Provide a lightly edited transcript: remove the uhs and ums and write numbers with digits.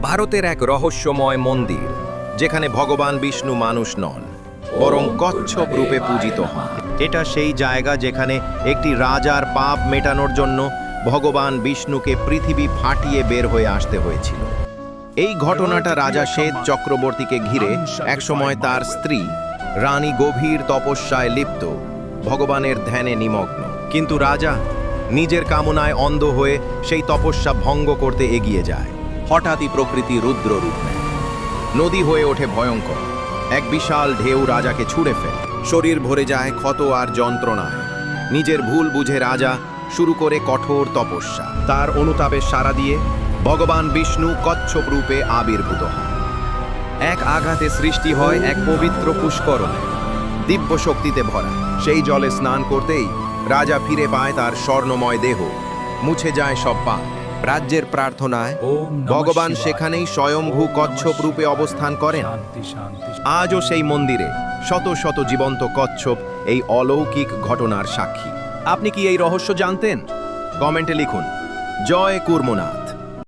ভারতের এক রহস্যময় মন্দির, যেখানে ভগবান বিষ্ণু মানুষ নন, বরং কচ্ছপ রূপে পূজিত হন। এটা সেই জায়গা যেখানে একটি রাজার পাপ মেটানোর জন্য ভগবান বিষ্ণুকে পৃথিবী ফাটিয়ে বের হয়ে আসতে হয়েছিল। এই ঘটনাটা রাজা শ্বেত চক্রবর্তীকে ঘিরে একসময় তার স্ত্রী রানী গভীর তপস্যায় লিপ্ত, ভগবানের ধ্যানে নিমগ্ন। কিন্তু রাজা নিজের কামনায় অন্ধ হয়ে সেই তপস্যা ভঙ্গ করতে এগিয়ে যায়। হঠাৎই প্রকৃতি রুদ্র রূপ নেয়, নদী হয়ে ওঠে ভয়ঙ্কর, এক বিশাল ঢেউ রাজাকে ছুঁড়ে ফেলে। শরীর ভরে যায় ক্ষত আর যন্ত্রণায়। নিজের ভুল বুঝে রাজা শুরু করে কঠোর তপস্যা। তার অনুতাপে সাড়া দিয়ে ভগবান বিষ্ণু কচ্ছপ রূপে আবির্ভূত হন। এক আঘাতে সৃষ্টি হয় এক পবিত্র পুষ্করণ, দিব্য শক্তিতে ভরা। সেই জলে স্নান করতেই রাজা ফিরে পায় তার স্বর্ণময় দেহ, মুছে যায় সব পাপ। রাজ্যের প্রার্থনায় ভগবান সেখানেই স্বয়ংভূ কচ্ছপ রূপে অবস্থান করেন। আজও সেই মন্দিরে শত শত জীবন্ত কচ্ছপ এই অলৌকিক ঘটনার সাক্ষী। আপনি কি এই রহস্য জানতেন? কমেন্টে লিখুন। জয় কুর্মনাথ।